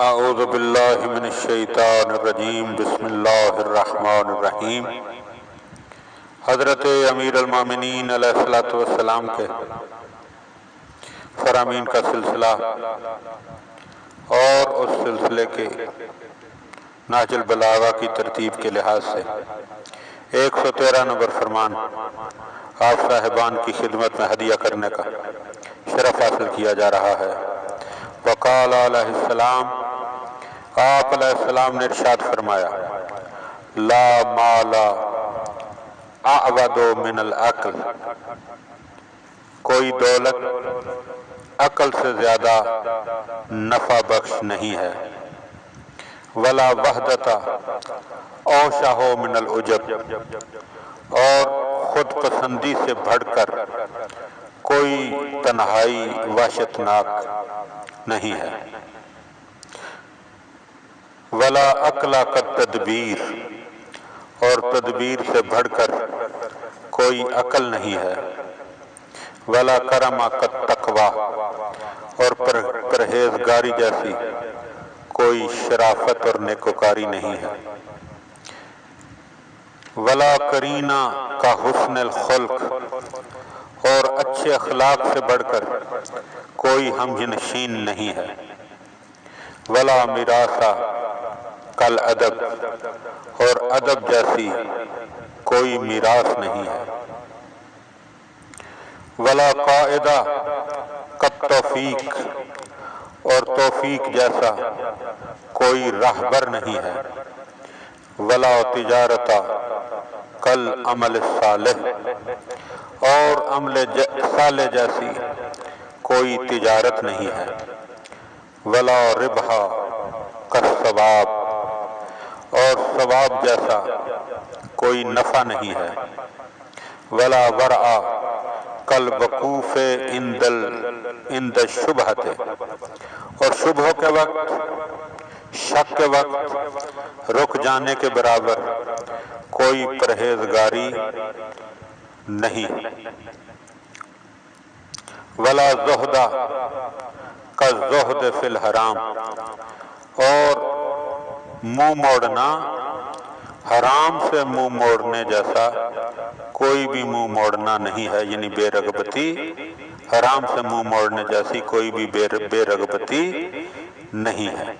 اعوذ باللہ من الشیطان الرجیم بسم اللہ الرحمن الرحیم۔ حضرت امیر المومنین علیہ السلام کے فرامین کا سلسلہ اور اس سلسلے کے نہجل بلاغہ کی ترتیب کے لحاظ سے 113 نمبر فرمان آپ صاحبان کی خدمت میں ہدیہ کرنے کا شرف حاصل کیا جا رہا ہے۔ وقال علیہ السلام، آپ علیہ السلام نے ارشاد فرمایا، لا مال اعوض من العقل، کوئی دولت عقل سے زیادہ نفع بخش نہیں ہے۔ ولا وحدت اوشہ من العجب، اور خود پسندی سے بڑھ کر کوئی تنہائی وحشتناک نہیں ہے۔ ولا عقل کالتدبیر، اور تدبیر سے بڑھ کر کوئی عقل نہیں ہے۔ ولا کرم کالتقوی، اور پرہیزگاری جیسی کوئی شرافت اور نیکوکاری نہیں ہے۔ ولا قرینہ کا حسن الخلق، اور اچھے اخلاق سے بڑھ کر کوئی ہمجنشین نہیں ہے۔ ولا میراث کالادب، اور ادب جیسی کوئی میراث نہیں ہے۔ ولا قاعدہ کالتوفیق، اور توفیق جیسا کوئی راہبر نہیں ہے۔ ولا تجارت کالعمل الصالح، اور عمل صالح جیسی کوئی تجارت نہیں ہے۔ ولا ربح کالثواب، اور ثواب جیسا کوئی نفع نہیں ہے۔ ولا ورع کالوقوف عند الشبہۃ، اور شبہوں کے وقت، شک کے وقت رک جانے کے برابر کوئی پرہیزگاری نہیں۔ ولا زہد کالزہد فی الحرام، اور منہ موڑنا حرام سے منہ موڑنے جیسا کوئی بھی منہ موڑنا نہیں ہے، یعنی بے رغبتی، حرام سے منہ موڑنے جیسی کوئی بھی بے رغبتی نہیں ہے۔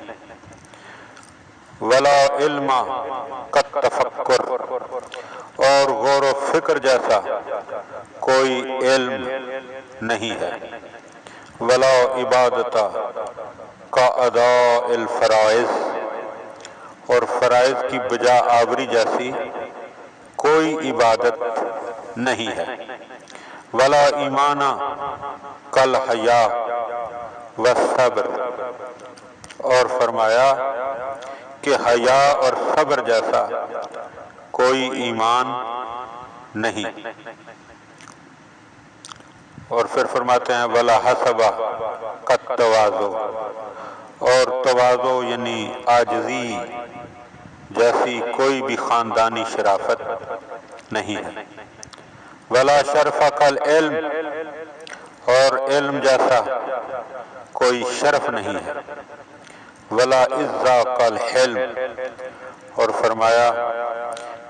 ولا علم کالتفکر، اور غور و فکر جیسا کوئی علم نہیں ہے۔ ولا عبادت کاداء الفرائض، اور فرائض کی بجا آوری جیسی کوئی عبادت نہیں ہے۔ ولا ایمان کالحیا والصبر، اور فرمایا کہ حیا اور صبر جیسا کوئی ایمان نہیں۔ اور پھر فرماتے ہیں ولا حسب کالتواضع، اور تواضع یعنی عاجزی جیسی کوئی بھی خاندانی شرافت نہیں ہے۔ ولا شرف کالعلم، اور علم جیسا کوئی شرف نہیں ہے۔ ولا عز کالحلم، اور فرمایا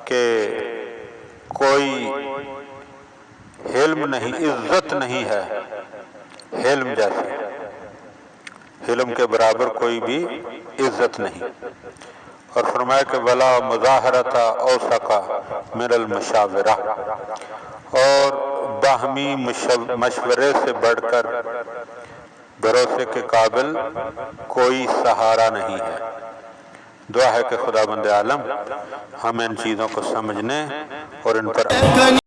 کہ کوئی حلم نہیں، عزت نہیں ہے حلم جیسی، حلم کے برابر کوئی بھی عزت نہیں۔ اور فرمایا کہ ولا مظاہرۃ اوثق من المشاورہ، اور باہمی مشورے سے بڑھ کر بھروسے کے قابل کوئی سہارا نہیں ہے۔ دعا ہے کہ خداوند عالم ہمیں ان چیزوں کو سمجھنے اور ان پر